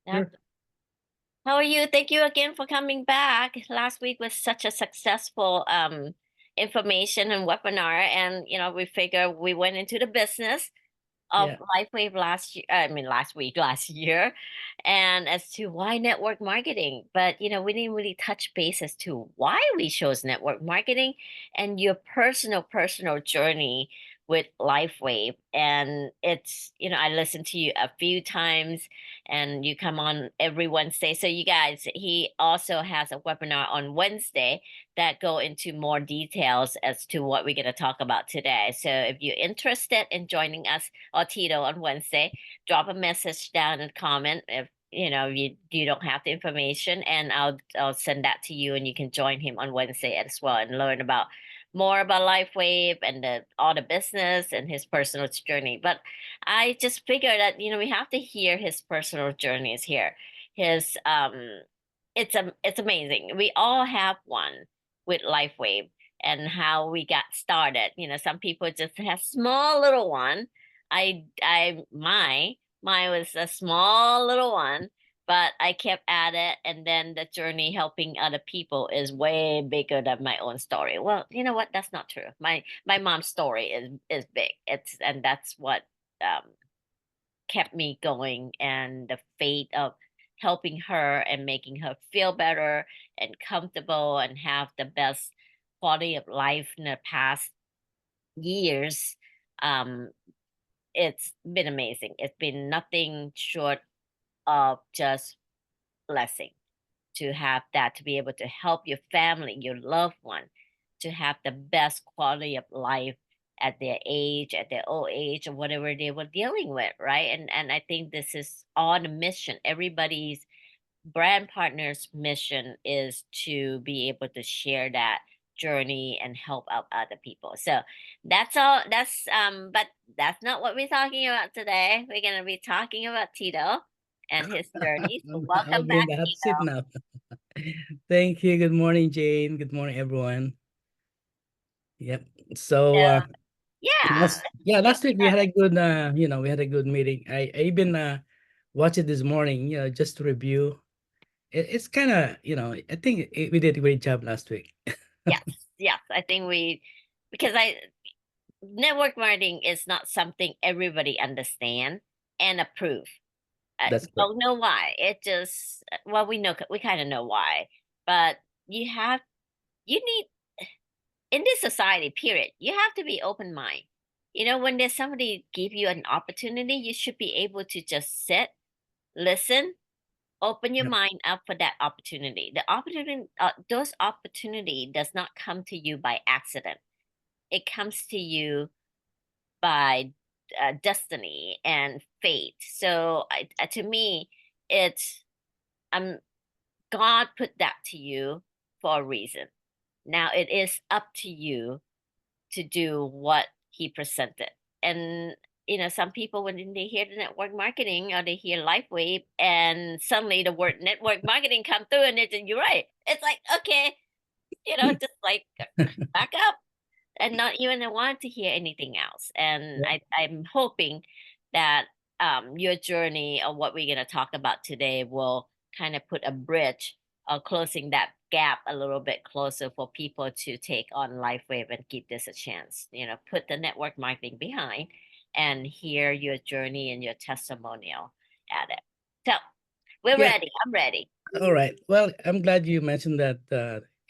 Yeah. Sure. How are you? Thank you again for coming back. Last week was such a successful information and webinar, and we figure we went into the business of Yeah. LifeWave last year. I mean, last week, last year, and as to why network marketing. But we didn't really touch base as to why we chose network marketing and your personal journey with LifeWave. And it's I listened to you a few times, and you come on every Wednesday. So you guys, he also has a webinar on Wednesday that go into more details as to what we're going to talk about today. So if you're interested in joining us or Tito on Wednesday, drop a message down and comment if you don't have the information, and I'll send that to you, and you can join him on Wednesday as well and learn about more about LifeWave and all the business and his personal journey. But I just figured that we have to hear his personal journeys here. His it's amazing. We all have one with LifeWave and how we got started. Some people just have small little one. My was a small little one, but I kept at it, and then the journey helping other people is way bigger than my own story. Well, you know what? That's not true. My mom's story is big. And that's what um kept me going, and the fate of helping her and making her feel better and comfortable and have the best quality of life in the past years. um it's been amazing. It's been nothing short of just blessing to have that, to be able to help your family, your loved one, to have the best quality of life at their age, at their old age, or whatever they were dealing with, right? And I think this is on a mission. Everybody's brand partner's mission is to be able to share that journey and help out other people. So that's all. But that's not what we're talking about today. We're gonna be talking about Tito and his journey. So welcome Okay, back, that's it Tito. now. Thank you. Good morning, Jane. Good morning, everyone. Yep. So So yeah, let's last get week we had a good we had a good meeting. I even watched it this morning, just to review. It's kind of, I think we did a great job last week. yes, yes. I think because network marketing is not something everybody understand and approve. I That's correct. don't know why. It just, well, we kind of know why, but you have, you need, in this society, period, you have to be open mind. When there's somebody give you an opportunity, you should be able to just sit, listen, open your Yep. mind up for that opportunity. Those opportunity does not come to you by accident. It comes to you by destiny and fate. So to me, it's um God put that to you for a reason. Now it is up to you to do what He presented. And some people, when they hear the network marketing or they hear LifeWave, and suddenly the word network marketing come through, and you're right. It's like, okay, just like back up, and not even I want to hear anything else. And Yep. I'm hoping that your journey or what we're going to talk about today will kind of put a bridge or closing that gap a little bit closer for people to take on LifeWave and give this a chance. Put the network marketing behind and hear your journey and your testimonial at it. So we're Yeah. ready. I'm ready. All right. Well, I'm glad you mentioned that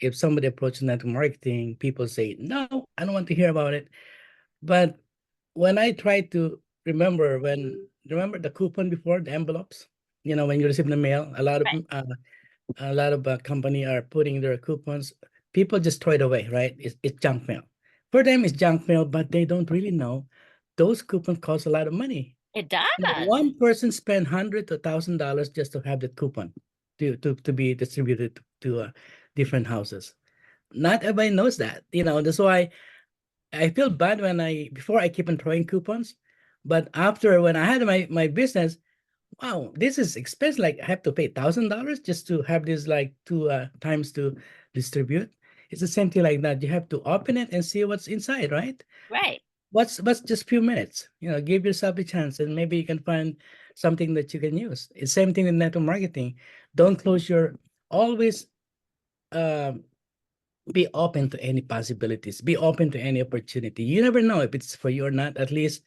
if somebody approaches network marketing, people say, no, I don't want to hear about it. But when I try to remember the coupon before, the envelopes, when you receive the mail, Right. a lot of company are putting their coupons. People just throw it away, right? It's junk mail. For them, it's junk mail, but they don't really know those coupons cost a lot of money. It does. One person spent $100 to $1,000 just to have that coupon to be distributed to different houses. Not everybody knows that. That's why I feel bad when before I keep on throwing coupons, but after when I had my business, wow, this is expensive. Like I have to pay $1,000 just to have this like two times to distribute. It's the same thing like that. You have to open it and see what's inside, right? Right. What's just few minutes? Give yourself a chance, and maybe you can find something that you can use. It's same thing with network marketing. Don't close your, always um, be open to any possibilities. Be open to any opportunity. You never know if it's for you or not. At least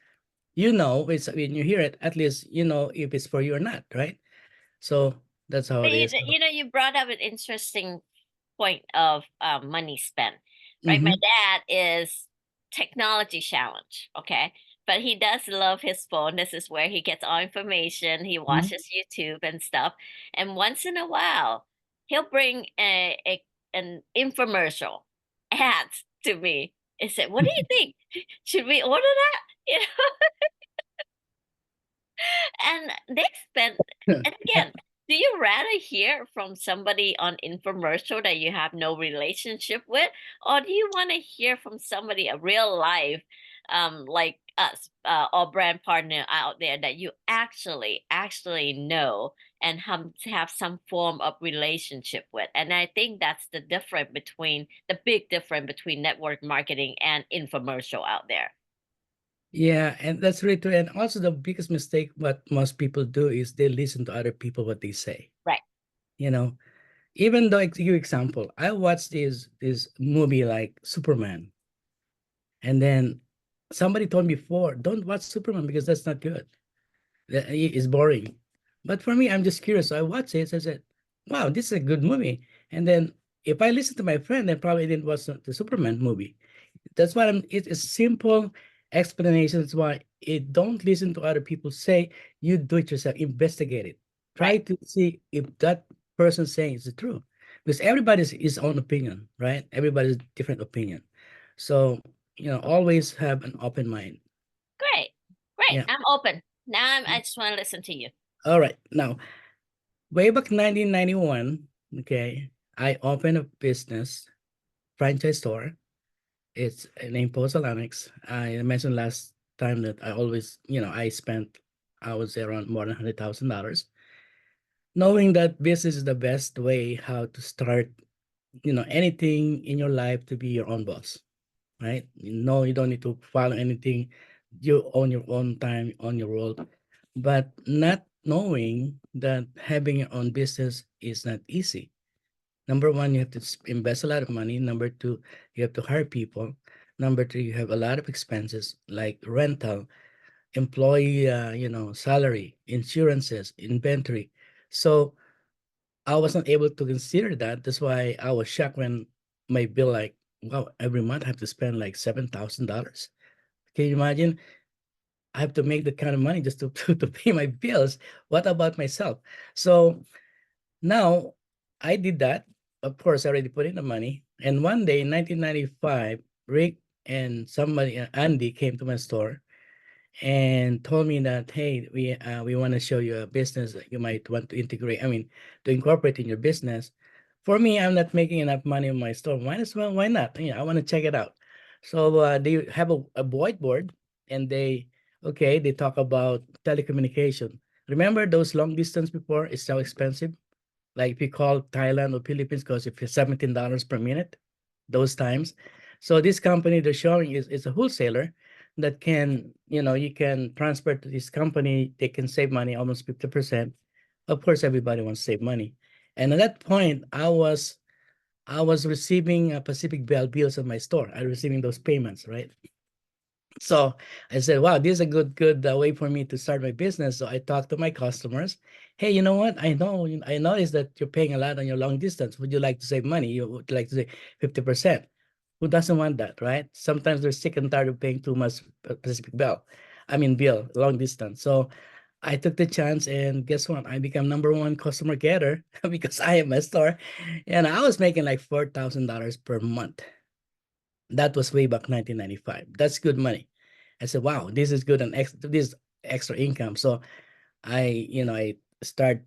you know it's when you hear it. At least you know if it's for you or not, right? So that's how But it is. you brought up an interesting point of money spent, right? My Mm-hmm. dad is technology challenge, okay, but he does love his phone. This is where he gets all information. He Mm-hmm. watches YouTube and stuff, and once in a while, he'll bring a an infomercial ads to me. And said, "What do you think? Should we order that?" You know, and they spend, and again, do you rather hear from somebody on infomercial that you have no relationship with, or do you want to hear from somebody, a real life, like us, or brand partner out there that you actually know and have some form of relationship with? And I think that's the big difference between network marketing and infomercial out there. Yeah, and that's really true. And also the biggest mistake what most people do is they listen to other people what they say. Right, You know, even though give you example, I watched this movie like Superman, and then somebody told me before, don't watch Superman because that's not good. It's boring. But for me, I'm just curious. So I watched it. So I said, wow, this is a good movie. And then if I listen to my friend, then probably didn't watch the Superman movie. That's why it's simple explanations why it don't listen to other people say, you do it yourself, investigate it. right. Try to see if that person saying is the truth. Because everybody's his own opinion, right? Everybody's different opinion. So, always have an open mind. Great. Great. Yeah. I'm open. Now I just want to listen to you. All right. Now, way back 1991, okay, I opened a business franchise store. It's named Pozzolanics. I mentioned last time that I always, I spent, I would say around more than $100,000, knowing that business is the best way how to start, anything in your life to be your own boss, right? No, you don't need to follow anything. You own your own time, on your world, but not knowing that having your own business is not easy. Number one, you have to invest a lot of money. Number two, you have to hire people. Number three, you have a lot of expenses like rental, employee, salary, insurances, inventory. So I wasn't able to consider that. That's why I was shocked when my bill, like, wow, every month I have to spend like $7,000. Can you imagine? I have to make that kind of money just to, to pay my bills. What about myself? So now I did that. Of course, I already put in the money. And one day in 1995, Rick and somebody, Andy, came to my store and told me that, hey, we want to show you a business that you might want to integrate. I mean, to incorporate in your business. For me, I'm not making enough money in my store. Might as well, why not? I want to check it out. So they have a whiteboard, and they talk about telecommunication. Remember those long distance before? It's so expensive. Like if you call Thailand or Philippines, because if it's $17 per minute, those times. So this company they're showing is a wholesaler that can, you can transfer to this company, they can save money almost 50%. Of course, everybody wants to save money. And at that point, I was receiving Pacific Bell bills at my store. I was receiving those payments, right? So I said, wow, this is a good way for me to start my business. So I talked to my customers. Hey, you know what? I noticed that you're paying a lot on your long distance. Would you like to save money? You would like to save 50%. Who doesn't want that, right? Sometimes they're sick and tired of paying too much Pacific Bell. I mean, bill, long distance. So I took the chance, and guess what? I become number one customer getter because I am a store. And I was making like $4,000 per month. That was way back 1995. That's good money. I said, wow, this is good and this extra income. So I start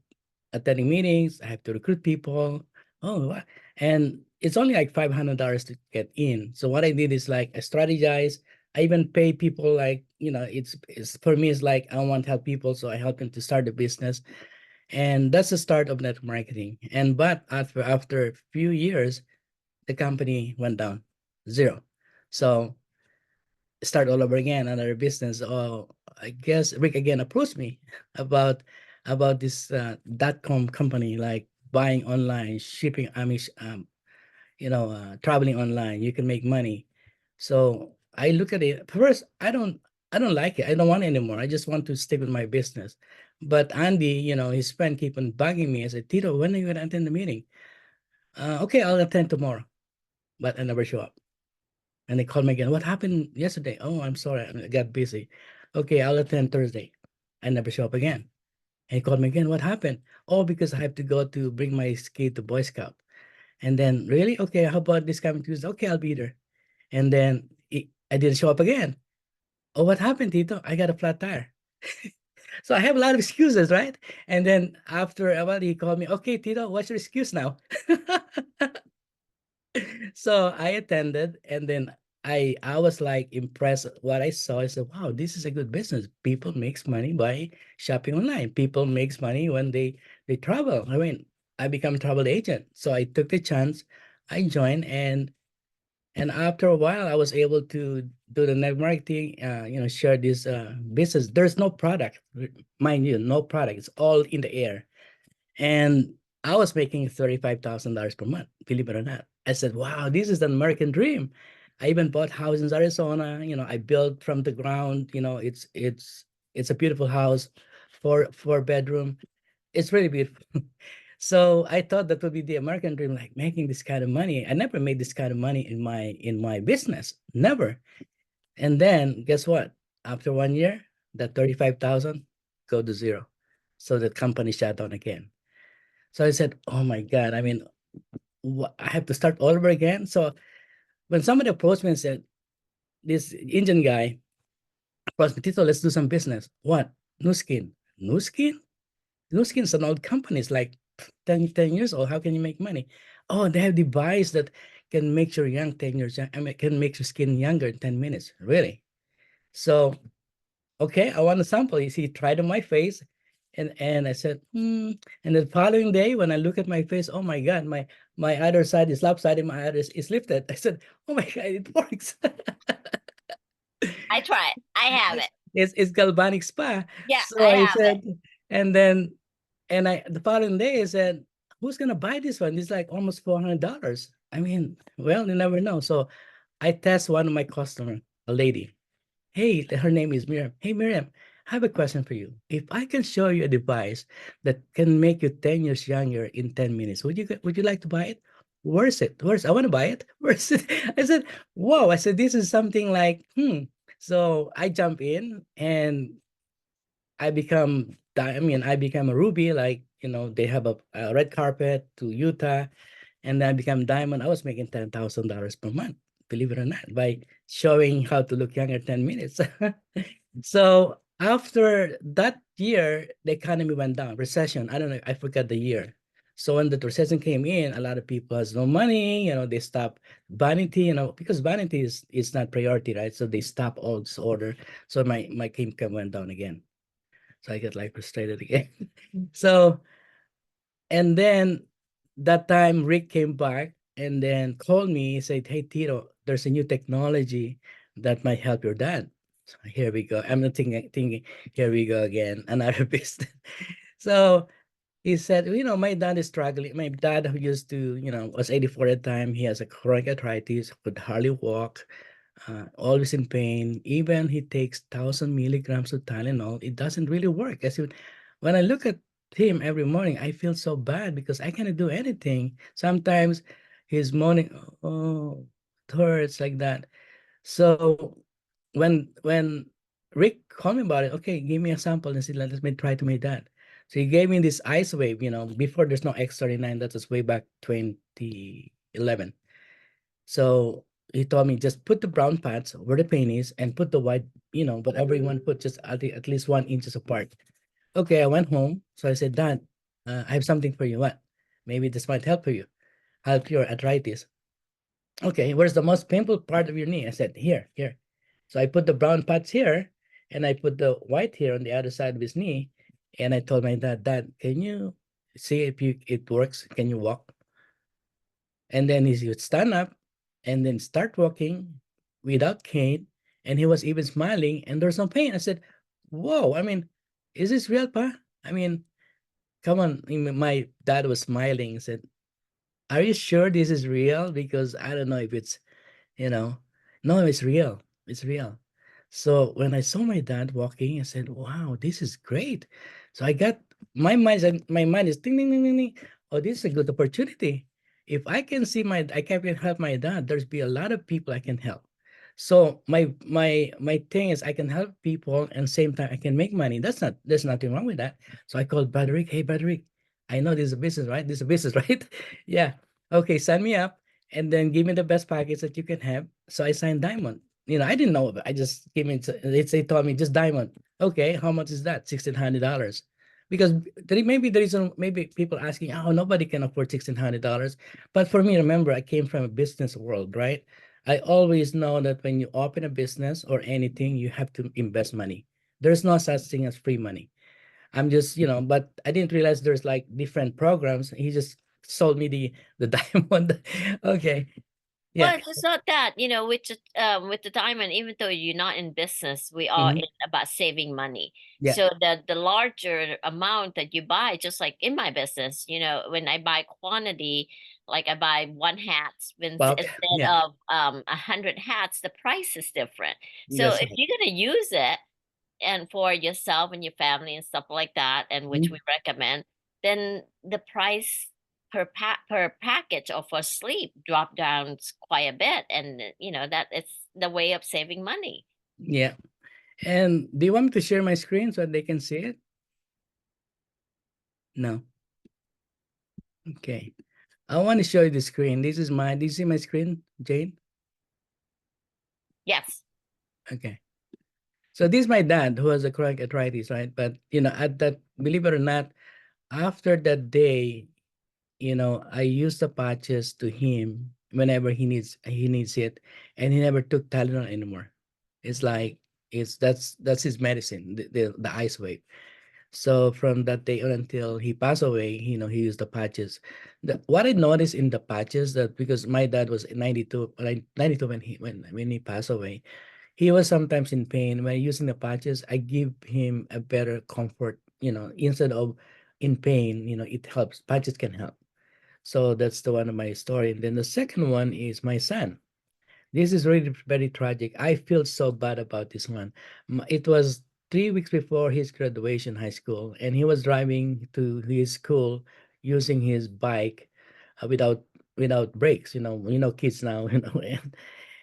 attending meetings. I have to recruit people. Oh, and it's only like $500 to get in. So what I did is like I strategize. I even pay people like, it's for me, it's like I want to help people. So I help them to start the business. And that's the start of network marketing. But after a few years, the company went down, zero. So start all over again, another business. Oh, I guess Rick again approached me about this .com company, like buying online, shipping. I mean, traveling online. You can make money. So I look at it. First, I don't like it. I don't want it anymore. I just want to stick with my business. But Andy, his friend keep on bugging me. I said, Tito, when are you gonna attend the meeting? Okay, I'll attend tomorrow. But I never show up. And they called me again. What happened yesterday? Oh, I'm sorry. I got busy. Okay, I'll attend Thursday. I never show up again. And he called me again. What happened? Oh, because I have to go to bring my kid to Boy Scout. And then, really? Okay, how about this coming Tuesday? Okay, I'll be there. And then I didn't show up again. Oh, what happened, Tito? I got a flat tire. So I have a lot of excuses, right? And then after a while, he called me, okay, Tito, what's your excuse now? So I attended, and then I was like impressed what I saw. I said, wow, this is a good business. People makes money by shopping online. People makes money when they travel. I mean, I become a travel agent. So I took the chance. I joined, and after a while, I was able to do the network marketing, share this business. There's no product, mind you, no product. It's all in the air. And I was making $35,000 per month, believe it or not. I said, wow, this is the American dream. I even bought house in Arizona. I built from the ground. It's a beautiful house, four bedroom. It's really beautiful. So I thought that would be the American dream, like making this kind of money. I never made this kind of money in my business, never. And then guess what? After 1 year, that 35,000 go to zero. So the company shut down again. So I said, "Oh my God! I mean, I have to start all over again." So when somebody approached me and said, "This Indian guy approached me, Tito, let's do some business." What? New Skin? New Skin? New Skin is an old company. It's like 10 years old. How can you make money? Oh, they have device that can make your young 10 years young. I mean, can make your skin younger in 10 minutes. Really? So okay, I want a sample. You see, tried on my face, and I said, hmm. And the following day, when I look at my face, oh my God, my other side is lopsided, my other is lifted. I said, oh my God, it works. I try it. I have it. It's galvanic spa. Yeah, So I I have it. said, and then, and I the following day I said, who's gonna buy this one? It's like almost $400. I mean, well, you never know. So I test one of my customer, a lady. Hey, her name is Miriam. Hey, Miriam, I have a question for you. If I can show you a device that can make you 10 years younger in 10 minutes, would you like to buy it? Where's it? Where's I want to buy it? Where's it? I said, whoa. I said, this is something like, hmm. So I jump in and I become a ruby, like, they have a red carpet to Utah, and then I become diamond. I was making $10,000 per month, believe it or not, by showing how to look younger 10 minutes. So after that year, the economy went down, recession. I don't know, I forgot the year. So when the recession came in, a lot of people has no money, they stop vanity, because vanity is not priority, right? So they stop all this order. So my income went down again. So I get like frustrated again. So, and then that time Rick came back and then called me, said, hey, Tito, there's a new technology that might help your dad. So here we go. I'm not thinking, here we go again, another business. So he said, my dad is struggling. My dad who used to, was 84 at the time. He has a chronic arthritis, could hardly walk, always in pain. Even he takes 1,000 milligrams of Tylenol, it doesn't really work. When I look at him every morning, I feel so bad because I cannot do anything. Sometimes his morning, oh, it hurts like that. So when Rick called me about it, okay, give me a sample and said, let me try to make that. So he gave me this ice wave, before there's no X39, that was way back 2011. So he told me just put the brown pads where the pain is and put the white, whatever you want to put, just at least 1 inches apart. Okay, I went home. So I said, Dad, I have something for you. What? Maybe this might help for you, help your arthritis. Okay, where's the most painful part of your knee? I said, here, here. So I put the brown pads here and I put the white here on the other side of his knee. And I told my dad, Dad, can you see if it works? Can you walk? And then he would stand up and then start walking without cane. And he was even smiling and there's no pain. I said, whoa, I mean, is this real, pa? I mean, come on. My dad was smiling and said, are you sure this is real? Because I don't know if it's, you know, no, it's real. It's real. So when I saw my dad walking, I said, wow, this is great. So I got my mind is ding ding ding ding ding. Oh, this is a good opportunity. If I can help my dad, there's be a lot of people I can help. So my thing is I can help people and same time I can make money. There's nothing wrong with that. So I called Brother Rick. Hey, Brother Rick, I know this is a business, right? This is a business, right? Yeah. Okay, sign me up and then give me the best package that you can have. So I signed Diamond. I didn't know. I just came in. They told me just Diamond. Okay, how much is that? $1,600. Because maybe the reason, maybe people asking, oh, nobody can afford $1,600. But for me, remember, I came from a business world, right? I always know that when you open a business or anything, you have to invest money. There's no such thing as free money. I'm just, but I didn't realize there's like different programs. He just sold me the diamond. Okay. Yeah. Well, it's not that, with the diamond, even though you're not in business, we are Mhm. in about saving money. Yeah. So the larger amount that you buy, just like in my business, when I buy quantity, like I buy one hat, Well, instead yeah, of 100 hats, the price is different. So that's if right. you're gonna use it and for yourself and your family and stuff like that, and which we Mhm. recommend, then the price per package or for sleep drop down quite a bit, and that it's the way of saving money. Yeah. And do you want me to share my screen so they can see it? No. Okay. I want to show you the screen. Do you see my screen, Jane? Yes. Okay. So this is my dad who has a chronic arthritis, right? But at that, believe it or not, after that day, I use the patches to him whenever he needs it, and he never took Tylenol anymore. It's like that's his medicine, the ice wave. So from that day on until he passed away, he used the patches. What I noticed in the patches that because my dad was 92, 92 when he passed away, he was sometimes in pain. When using the patches, I give him a better comfort. Instead of in pain, it helps. Patches can help. So that's the one of my story. And then the second one is my son. This is really very tragic. I feel so bad about this one. It was 3 weeks before his graduation high school, and he was driving to his school using his bike without brakes. Kids now.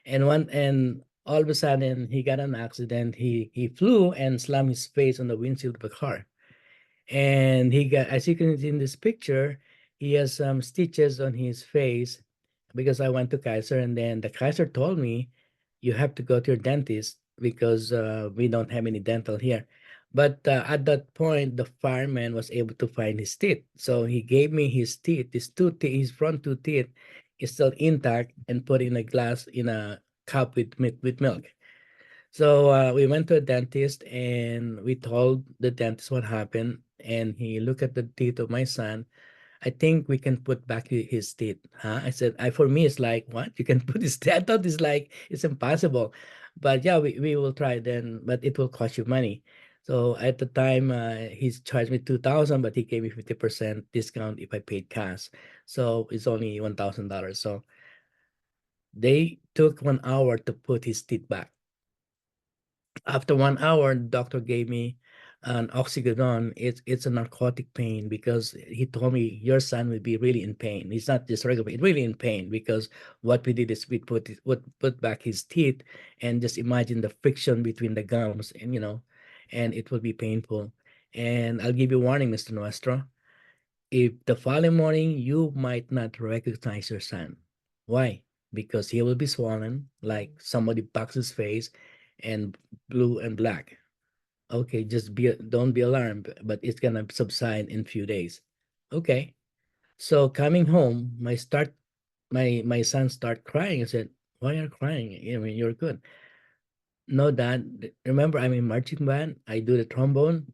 And all of a sudden he got an accident. He flew and slammed his face on the windshield of a car, and he got, as you can see in this picture, he has some stitches on his face because I went to Kaiser, and then the Kaiser told me you have to go to your dentist because we don't have any dental here. But at that point, the fireman was able to find his teeth, so he gave me his teeth. His two teeth, his front two teeth, is still intact and put in a glass in a cup with milk. So we went to a dentist and we told the dentist what happened. And he looked at the teeth of my son. I think we can put back his teeth. Huh? I said, for me, it's like, what? You can put his teeth? I thought it's like, it's impossible. But yeah, we will try then, but it will cost you money. So at the time, he's charged me 2,000, but he gave me 50% discount if I paid cash. So it's only $1,000. So they took 1 hour to put his teeth back. After 1 hour, the doctor gave me an oxycodone. It's a narcotic pain because he told me your son will be really in pain. He's not just regular, pain, really in pain because what we did is we put back his teeth and just imagine the friction between the gums and it will be painful. And I'll give you a warning, Mr. Nuestro. If the following morning you might not recognize your son. Why? Because he will be swollen like somebody boxed his face and blue and black. Okay, just don't be alarmed, but it's gonna subside in few days. Okay. So coming home, my son start crying. I said, why are you crying? I mean, you're good. No, Dad. Remember, I'm in marching band. I do the trombone,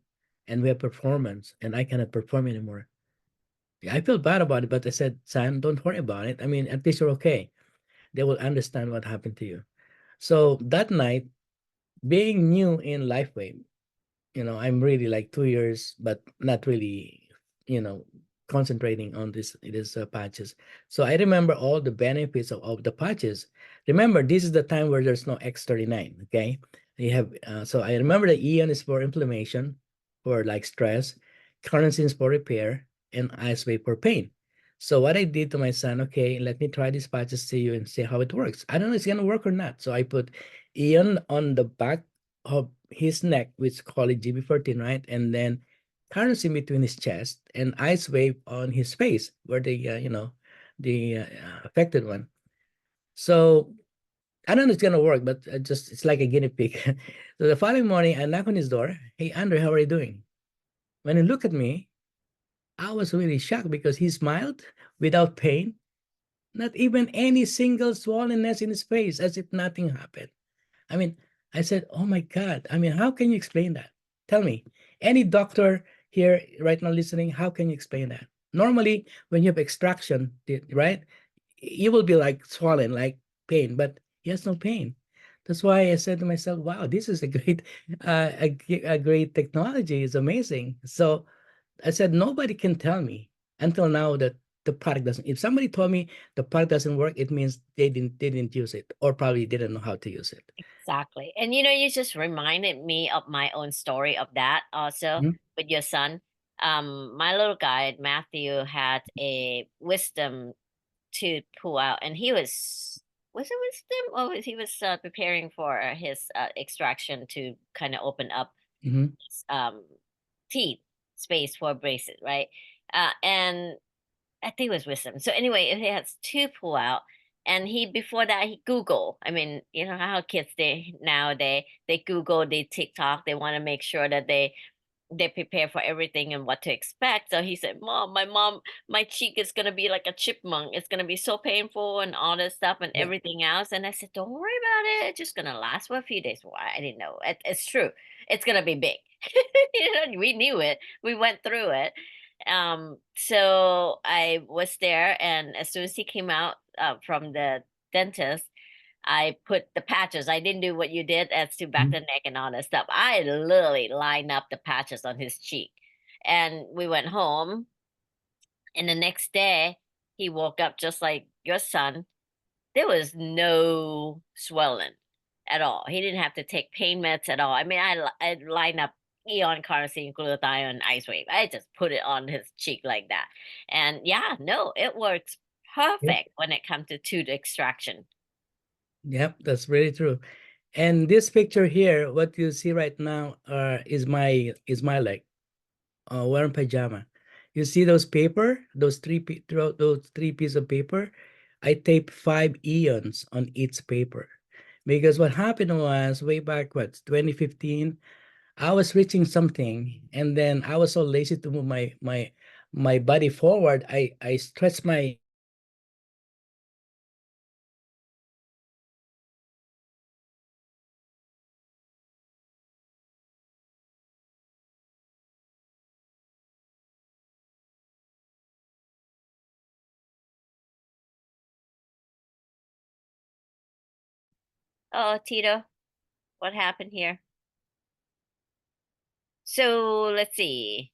and we have performance, and I cannot perform anymore. I feel bad about it, but I said, son, don't worry about it. I mean, at least you're okay. They will understand what happened to you. So that night, being new in LifeWave, I'm really like 2 years, but not really, you know, concentrating on this patches. So I remember all the benefits of the patches. Remember, this is the time where there's no X39. Okay, you have so I remember the Eon is for inflammation, for like stress, carnosine is for repair, and ice wave for pain. So what I did to my son, okay, let me try these patches to you and see how it works. I don't know if it's gonna work or not. So I put Eon on the back of his neck, which call it GB14, right? And then currency between his chest and ice wave on his face, where the affected one. So I don't know if it's gonna work, but just it's like a guinea pig. So the following morning, I knock on his door. Hey, Andre, how are you doing? When he looked at me, I was really shocked because he smiled without pain, not even any single swollenness in his face, as if nothing happened. I mean, I said, "Oh my God." I mean, how can you explain that? Tell me. Any doctor here right now listening, how can you explain that? Normally, when you have extraction, right, you will be like swollen, like pain, but he has no pain. That's why I said to myself, "Wow, this is a great, a great technology. It's amazing." So I said, nobody can tell me until now that the product doesn't. If somebody told me the product doesn't work, it means they didn't use it or probably didn't know how to use it. Exactly. And you just reminded me of my own story of that also Mhm, with your son. My little guy, Matthew, had a wisdom to pull out, and was it wisdom? Or he was preparing for his extraction to kind of open up mhm, his teeth space for a bracelet, right? And I think it was wisdom. So anyway, he has two pull out, and he before that he Google. I mean, you know how kids they Google, they TikTok, they want to make sure that they prepare for everything and what to expect. So he said, Mom, my cheek is gonna be like a chipmunk. It's gonna be so painful and all this stuff and yeah, everything else. And I said, don't worry about it. It's just gonna last for a few days. Why? I didn't know. It's true. It's gonna be big. We knew it. We went through it. So I was there, and as soon as he came out from the dentist, I put the patches. I didn't do what you did as to back mhm, the neck and all that stuff. I literally lined up the patches on his cheek. And we went home. And the next day, he woke up just like your son. There was no swelling at all. He didn't have to take pain meds at all. I mean, I lined up Eon carnosine, glutathione, ice wave. I just put it on his cheek like that. And yeah, no, it works yep, perfect when it comes to tooth extraction. yep, that's very true. And this picture here, what you see right now, is my leg, wearing pajama. You see those paper, those three pieces of paper. I taped 5 eons on each paper, because what happened was way back, 2015. I was reaching something, and then I was so lazy to move my body forward. I stretched my Oh, Tito, what happened here? So let's see.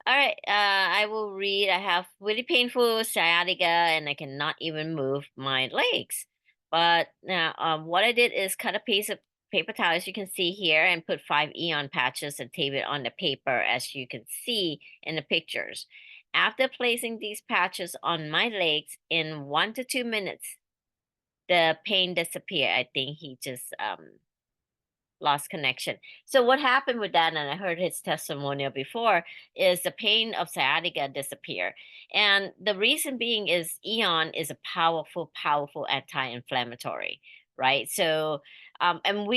All right, I will read. I have really painful sciatica, and I cannot even move my legs. But now, what I did is cut a piece of paper towel, as you can see here, and put 5 Eon patches and tape it on the paper, as you can see in the pictures. After placing these patches on my legs in 1 to 2 minutes, the pain disappeared. I think he just lost connection. So what happened with that, and I heard his testimonial before, is the pain of sciatica disappear. And the reason being is Eon is a powerful, powerful anti-inflammatory, right? So and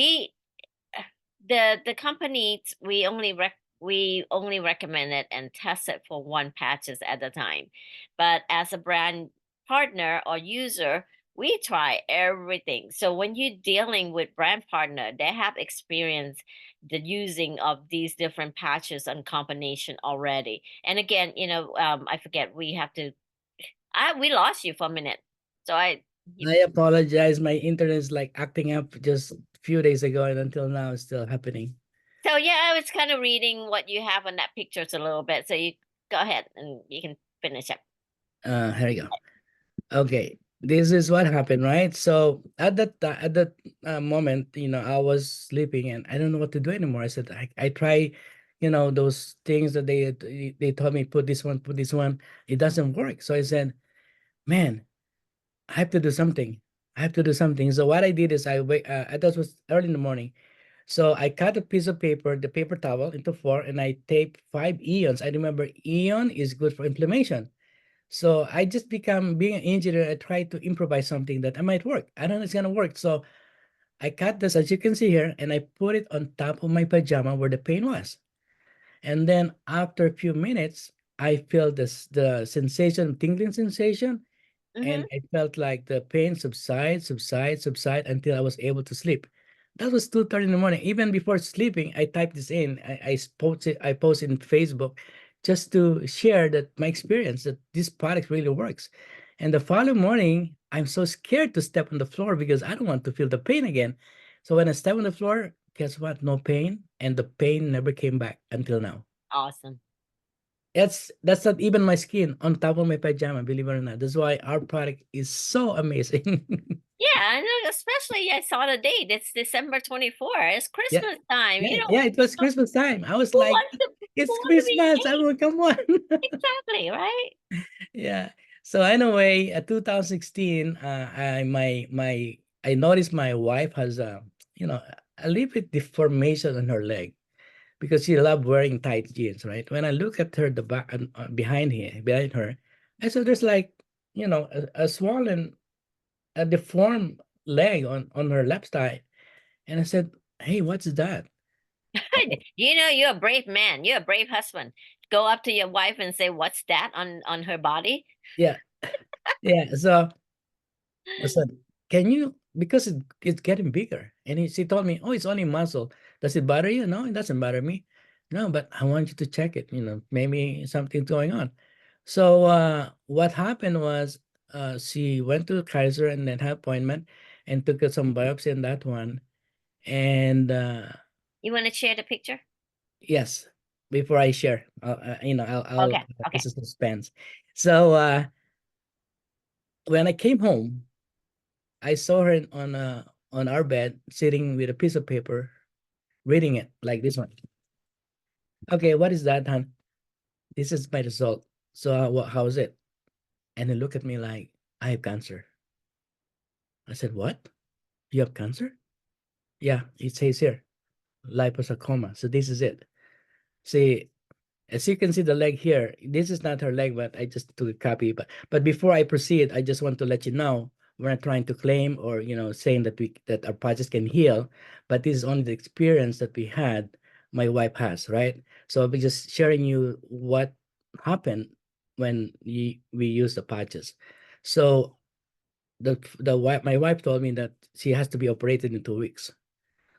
the company we only recommend it and test it for one patches at a time. But as a brand partner or user, we try everything. So when you're dealing with brand partner, they have experience the using of these different patches and combination already. And again, I forget we have to. I we lost you for a minute, so I apologize. My internet is like acting up just a few days ago, and until now it's still happening. So yeah, I was kind of reading what you have on that pictures a little bit. So you go ahead and you can finish up. Here you go. Okay, this is what happened, right? So at that moment, I was sleeping and I don't know what to do anymore. I said I try, those things that they told me put this one. It doesn't work. So I said, man, I have to do something. I have to do something. So what I did is I thought it was early in the morning. So I cut a piece of paper, the paper towel, into four, and I taped 5 eons. I remember eon is good for inflammation. So I just become being an engineer. I try to improvise something that I might work. I don't know it's gonna work. So I cut this, as you can see here, and I put it on top of my pajama where the pain was. And then after a few minutes, I feel the sensation, tingling sensation, Mm-hmm. and I felt like the pain subside until I was able to sleep. That was 2:30 in the morning. Even before sleeping, I typed this in. I posted in Facebook just to share that my experience that this product really works. And the following morning, I'm so scared to step on the floor because I don't want to feel the pain again. So when I step on the floor, guess what? No pain, and the pain never came back until now. Awesome. That's not even my skin on top of my pajama, believe it or not. That's why our product is so amazing. Yeah, I know, especially I saw the date. It's December 24th. It's Yeah, Christmas time. yeah, yeah. It was Christmas time. I was Who like, wants to who it's wants to be Christmas. late? Everyone, come on. Exactly, right? Yeah. So anyway, 2016, I noticed my wife has you know, a little bit deformation on her leg because she loved wearing tight jeans, right? When I look at her the back behind her, I saw there's like, a swollen, a deformed leg on her left side, and I said, "Hey, what's that?" Oh, You know, you're a brave man. You're a brave husband. Go up to your wife and say, "What's that on her body?" yeah, yeah. So I said, "Can you?" Because it's getting bigger, and she told me, "Oh, it's only muscle. Does it bother you?" No, it doesn't bother me. No, but I want you to check it. Maybe something's going on. So what happened was, she went to Kaiser and then had appointment, and took some biopsy in that one. And You want to share the picture? yes, before I share, I'll Okay, okay. this is suspense. So when I came home, I saw her on our bed sitting with a piece of paper, reading it like this one. Okay, what is that, hon? This is my result. So how is it? And he looked at me like, I have cancer. I said, what? You have cancer? Yeah, it says here, liposarcoma. So this is it. See, as you can see the leg here, this is not her leg, but I just took a copy. But before I proceed, I just want to let you know we're not trying to claim or saying that our projects can heal, but this is only the experience that we had. My wife has, right? So I'll be just sharing you what happened when we use the patches. So my wife told me that she has to be operated in 2 weeks.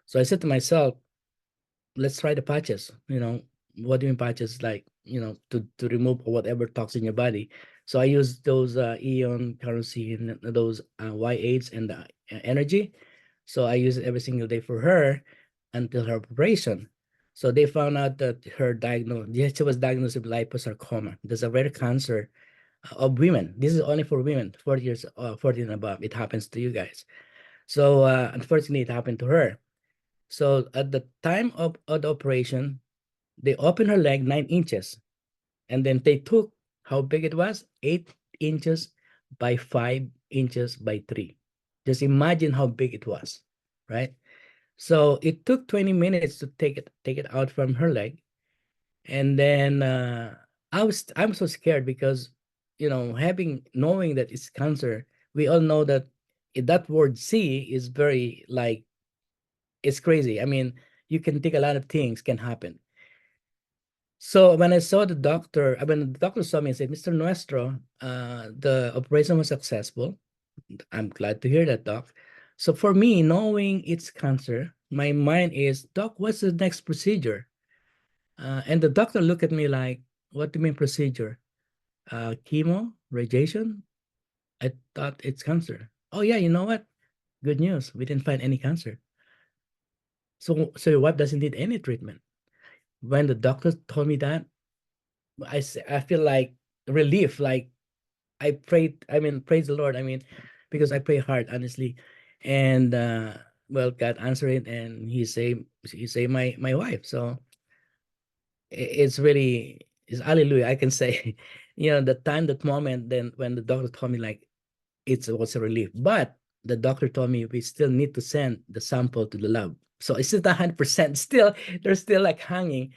So I said to myself, let's try the patches. What do you mean patches? Like, to remove whatever toxin in your body. So I use those Eon currency and those Y8s and the energy. So I use it every single day for her until her operation. So they found out that she was diagnosed with liposarcoma. There's a rare cancer of women. This is only for women, 40 years, 40 and above. It happens to you guys. So unfortunately, it happened to her. So at the time of the operation, they opened her leg 9 inches, and then they took how big it was, 8 inches by 5 inches by 3. Just imagine how big it was, right? So it took 20 minutes to take it out from her leg, and then I'm so scared because having knowing that it's cancer, we all know that that word C is very like it's crazy. I mean, you can think a lot of things can happen. So when I saw the doctor, when the doctor saw me and said, Mr. Nuestro, the operation was successful. I'm glad to hear that, doc. So for me, knowing it's cancer, my mind is, doc, what's the next procedure? And the doctor looked at me like, what do you mean procedure? Chemo, radiation? I thought it's cancer. Oh yeah, you know what? Good news. We didn't find any cancer. So your wife doesn't need any treatment. When the doctor told me that, I feel like relief, like I prayed, I mean, praise the Lord. I mean, because I pray hard, honestly. And well, God answered it, and he saved my wife. So it's really, it's hallelujah. I can say, the time, that moment, then when the doctor told me, like, it was a relief. But the doctor told me we still need to send the sample to the lab. So it's not 100%. Still, they're still like hanging.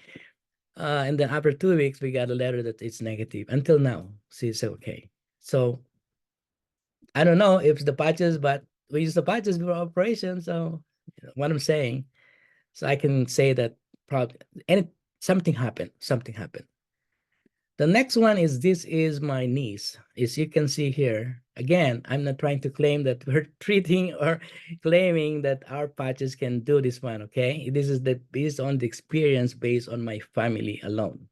And then after 2 weeks, we got a letter that it's negative. Until now, she's okay. So I don't know if it's the patches, but we use the patches before operation. So what I'm saying, so I can say that probably any something happened. Something happened. The next one is, this is my niece. As you can see here, again, I'm not trying to claim that we're treating or claiming that our patches can do this one. Okay, this is based on the experience, based on my family alone.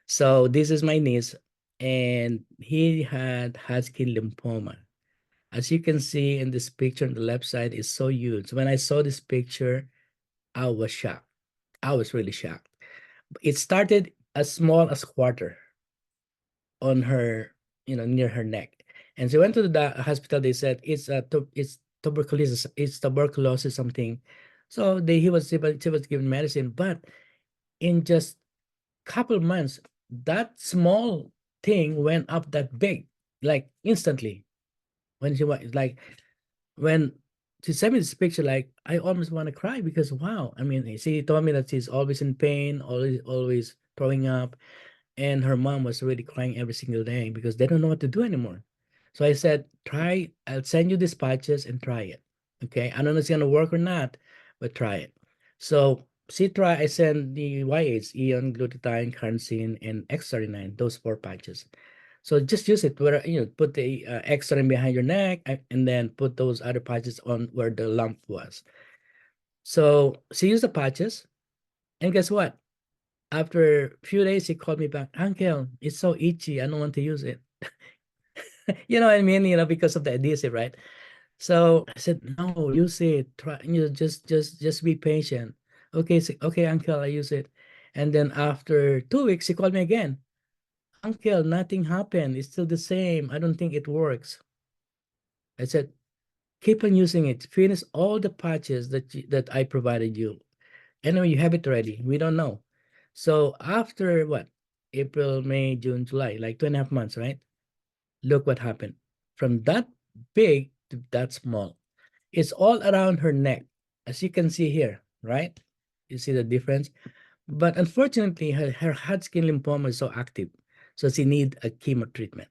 So this is my niece, and he had Hodgkin lymphoma. As you can see in this picture on the left side, is so huge. When I saw this picture, I was shocked. I was really shocked. It started as small as quarter on her, near her neck. And she went to the hospital. They said it's tuberculosis. It's tuberculosis something. So she was given medicine, but in just couple months, that small thing went up that big, like instantly. When she was like, when she sent me this picture, like I almost want to cry because wow. I mean, she told me that she's always in pain, always throwing up, and her mom was really crying every single day because they don't know what to do anymore. So I said, try, I'll send you these patches and try it. Okay. I don't know if it's gonna work or not, but try it. So I send the YH, Eon, glutathione, carnosine, and X39, those 4 patches. So just use it where, put the X39 behind your neck, and then put those other patches on where the lump was. So she used the patches, and guess what? After a few days, he called me back, Uncle, it's so itchy. I don't want to use it. You know what I mean? Because of the adhesive, right? So I said, no, use it. Try, just be patient. Okay, okay, Uncle, I use it. And then after 2 weeks, he called me again. Uncle, nothing happened. It's still the same. I don't think it works. I said, keep on using it. Finish all the patches that I provided you. Anyway, you have it ready. We don't know. So after what? April, May, June, July, like 2.5 months, right? Look what happened. From that big to that small. It's all around her neck, as you can see here, right? You see the difference? But unfortunately, her Hodgkin lymphoma is so active. So she need a chemo treatment.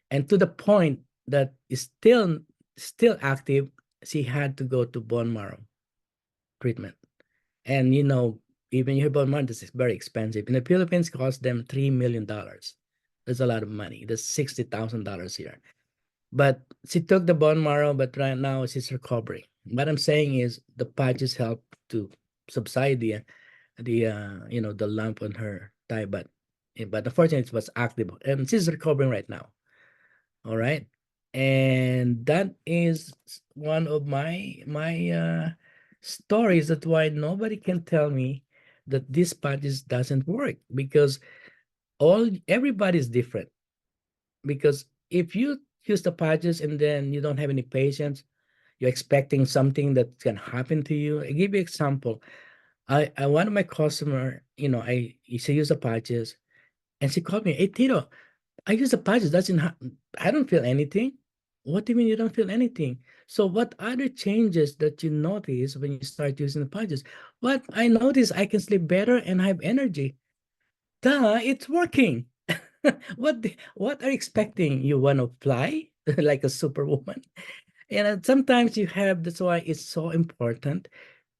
And to the point that is still active, she had to go to bone marrow treatment. And even your bone marrow is very expensive. In the Philippines, cost them $3 million. That's a lot of money. That's $60,000 here. But she took the bone marrow, but right now she's recovering. What I'm saying is the patches help to subside the lump on her thigh, but unfortunately it was active, and she's recovering right now. All right, and that is one of my stories. That's why nobody can tell me that this patches doesn't work, because everybody's different. Because if you use the patches and then you don't have any patience, you're expecting something that can happen to you. I give you example. I one of my customer, she used the patches, and she called me, hey Tito, I use the patches, I don't feel anything. What do you mean you don't feel anything? So what other changes that you notice when you start using the patches? What I notice, I can sleep better and have energy. Duh, it's working. What are you expecting? You want to fly like a superwoman? And sometimes that's why it's so important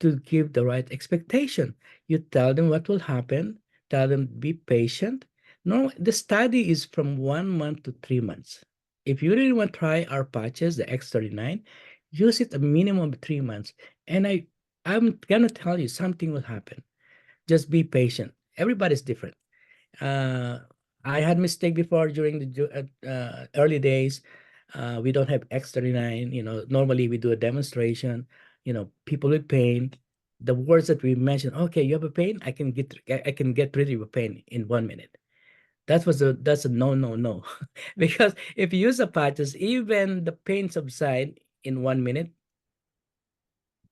to give the right expectation. You tell them what will happen, tell them be patient. No, the study is from 1 month to 3 months. If you really want to try our patches, the X39, use it a minimum of 3 months. And I'm gonna tell you something will happen. Just be patient. Everybody's different. Uh, I had mistake before during the early days. We don't have X39. Normally we do a demonstration. People with pain. the words that we mentioned. Okay, you have a pain. I can get rid of your pain in 1 minute. That's a no, no, no. Because if you use the patches, even the pain subside in 1 minute,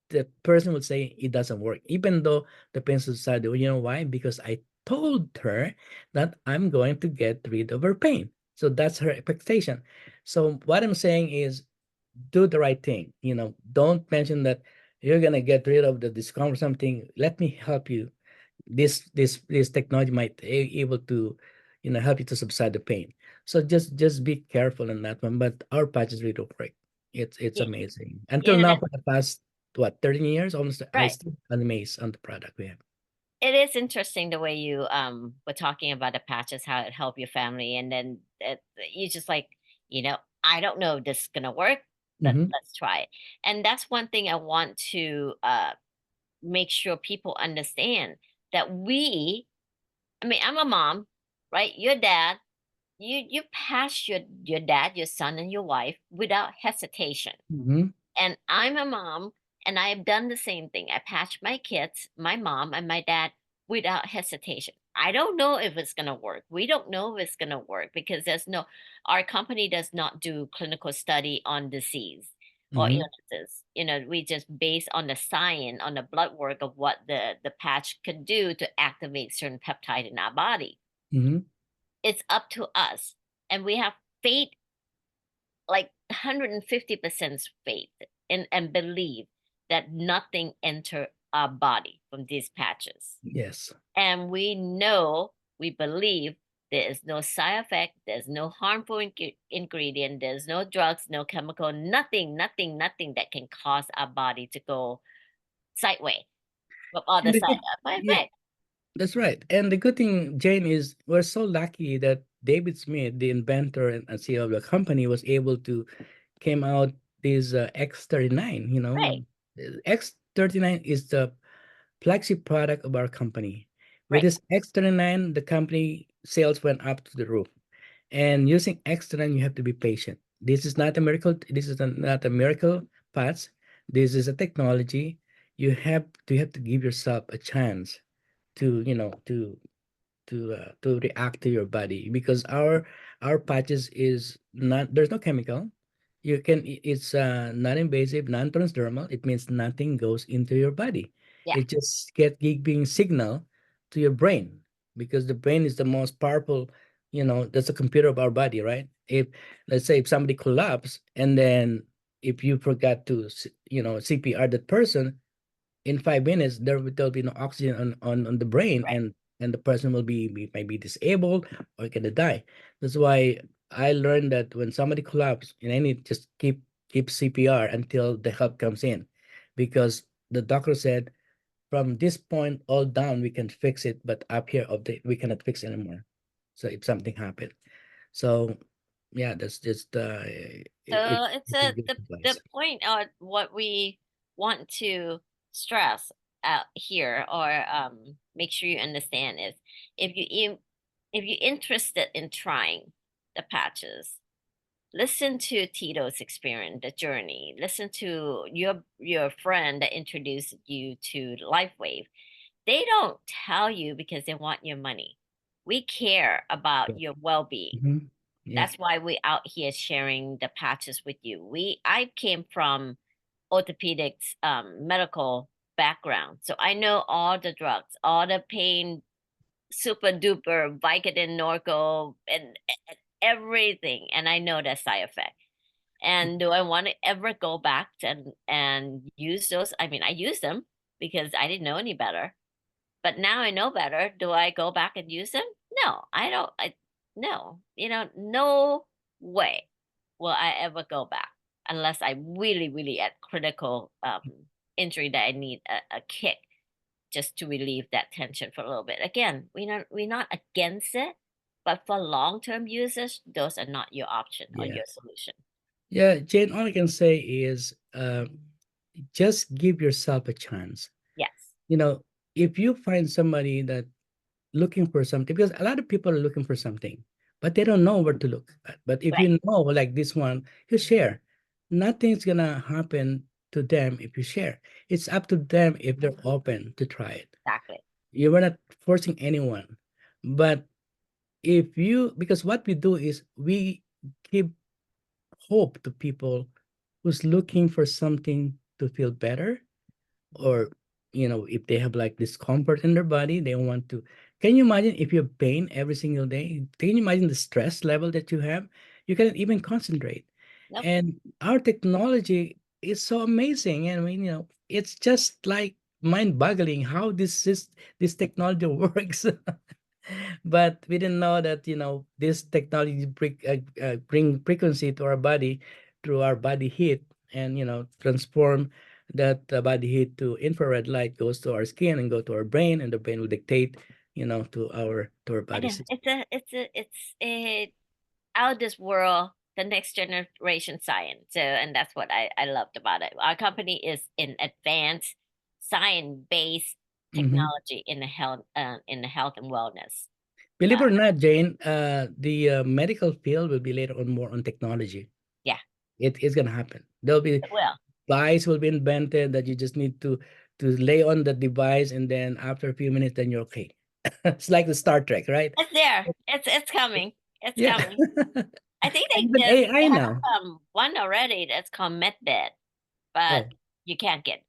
the person would say it doesn't work, even though the pain subsided. Well, you know why? Because I told her that I'm going to get rid of her pain. So that's her expectation. So what I'm saying is do the right thing. Don't mention that you're gonna get rid of the discomfort or something. Let me help you. This technology might able to help you to subside the pain. So just be careful on that one. But our patches really work. It's Yeah, amazing. Until you know, now, for the past what 13 years almost, I right. still amazed on the product we have. It is interesting the way you were talking about the patches, how it helped your family, and then you just like, I don't know if this is gonna work, but Mm-hmm. let's try it. And that's one thing I want to make sure people understand that I mean, I'm a mom, right? Your dad, you pass your dad, your son, and your wife without hesitation. Mm-hmm. And I'm a mom, and I have done the same thing. I patched my kids, my mom and my dad, without hesitation. I don't know if it's going to work. We don't know if it's going to work because our company does not do clinical study on disease or Mm-hmm. illnesses. We just base on the science, on the blood work of what the patch could do to activate certain peptide in our body. Mm-hmm. It's up to us. And we have faith, like 150% faith and believe that nothing enter our body from these patches. Yes. And we believe there is no side effect, there's no harmful ingredient, there's no drugs, no chemical, nothing, nothing, nothing that can cause our body to go sideways from all the And the side good, yeah, effect. that's right. And the good thing, Jane, is we're so lucky that David Smith, the inventor and CEO of the company, was able to came out this X39. Right, X39 is the flagship product of our company. With right, this X39, the company sales went up to the roof. And using X39, you have to be patient. This is not a miracle. This is not a miracle parts. This is a technology. You have to give yourself a chance to to react to your body, because our patches is not, there's no chemical. It's non-invasive, non-transdermal. It means nothing goes into your body. yeah, It just giving signal to your brain, because the brain is the most powerful. That's the computer of our body, right? If, let's say, if somebody collapse, and then if you forgot to CPR that person, in 5 minutes there'll be no oxygen on the brain, right. and the person might be disabled or gonna die. That's why I learned that when somebody collapses in any, just keep CPR until the help comes in, because the doctor said from this point all down we can fix it, but up here of the we cannot fix anymore. So if something happened, so yeah, that's just So it's it's a good the advice. point of what we want to stress out here, or make sure you understand is, if if you're interested in trying the patches, listen to Tito's experience, the journey. Listen to your friend that introduced you to LifeWave. They don't tell you because they want your money. We care about your well-being. Mhm. Yeah. That's why we out here sharing the patches with you. I came from orthopedics medical background. So I know all the drugs, all the pain, super duper, Vicodin, Norco, and everything. And I know the side effect. And do I want to ever go back and use those? I mean, I use them because I didn't know any better. But now I know better. Do I go back and use them? No, I don't. No, no way will I ever go back unless I really, really at critical injury that I need a kick just to relieve that tension for a little bit. Again, we're not against it, but for long term users, those are not your option or Yeah. your solution. Yeah, Jane, all I can say is just give yourself a chance. Yes, You know, if you find somebody that looking for something, because a lot of people are looking for something, but they don't know where to look at. But if right, you know, like this one, you share. Nothing's gonna happen to them if you share. It's up to them if they're open to try it. Exactly. You were not forcing anyone. But if you, because what we do is we give hope to people who's looking for something to feel better, or if they have like discomfort in their body, they want to. Can you imagine if you have pain every single day? Can you imagine the stress level that you have? You cannot even concentrate. Nope. And our technology is so amazing. And I mean, it's just like mind-boggling how this technology works. But we didn't know that this technology bring frequency to our body through our body heat, and transform that body heat to infrared light, goes to our skin and go to our brain, and the brain will dictate to our I body know system. it's a out of this world, the next generation science. So, and that's what I loved about it. Our company is in advanced science based Hmm. technology in the health and wellness. Believe Uh, it or not, Jane, the medical field will be later on more on technology. yeah, It's gonna happen. There'll be it will. device will be invented that you just need to lay on the device, and then after a few minutes, then you're okay. It's like the Star Trek, right? It's there. It's coming. It's Yeah. coming. I think And they even AI they have now. one already that's called MedBed, but Oh, you can't get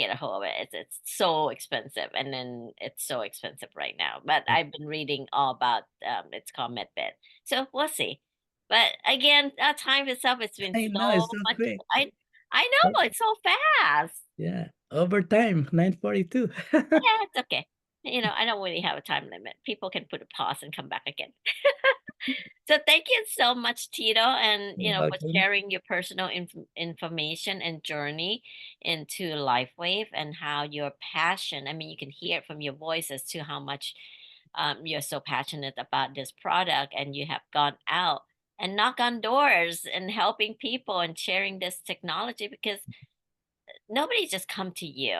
a hold of it. It's so expensive, and then it's so expensive right now. But yeah. I've been reading all about it's called MedBed, so we'll see. But again, time itself, it's been I know so it's so much. quick. I Oh, know it's so fast. yeah. Overtime, 9:42. Yeah, it's okay. I don't really have a time limit. People can put a pause and come back again. So thank you so much, Tito, and You're for welcome. sharing your personal information and journey into LifeWave and how your passion. I mean, you can hear it from your voice as to how much you're so passionate about this product, and you have gone out and knock on doors and helping people and sharing this technology because nobody just come to you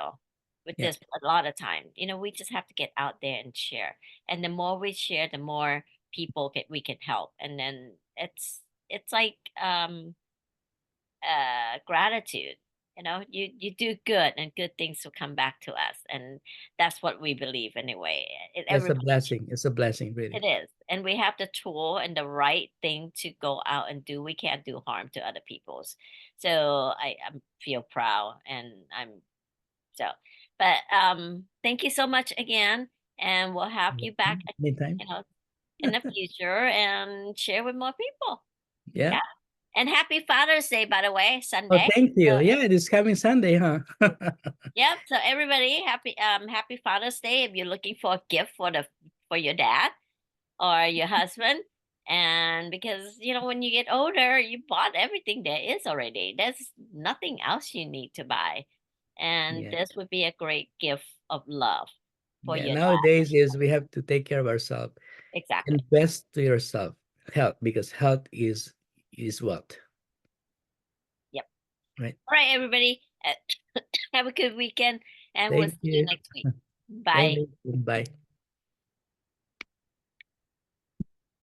with Yeah, this a lot of time. We just have to get out there and share. And the more we share, the more we can help. And then it's like gratitude. You do good and good things will come back to us. And that's what we believe anyway. it's a Everybody blessing. It's a blessing, really. it is. And we have the tool and the right thing to go out and do. We can't do harm to other people's. So I feel proud and I'm so, but thank you so much again, and we'll have You're you back, welcome. Anytime. you know, in the future and share with more people. Yeah. Yeah, and happy Father's Day, by the way, Oh, Sunday. thank So, you. Yeah, this coming Sunday, huh? yep. So everybody, happy Father's Day. If you're looking for a gift for your dad or your husband, and because when you get older, you bought everything there is already. There's nothing else you need to buy, and Yeah. this would be a great gift of love for Yeah. your dad. Nowadays is we have to take care of ourselves. Exactly. Invest to yourself. Health, because health is wealth, Yep. right? All right, everybody. Have a good weekend, and we'll Thank see you you. next week. Thank Bye. you. Bye.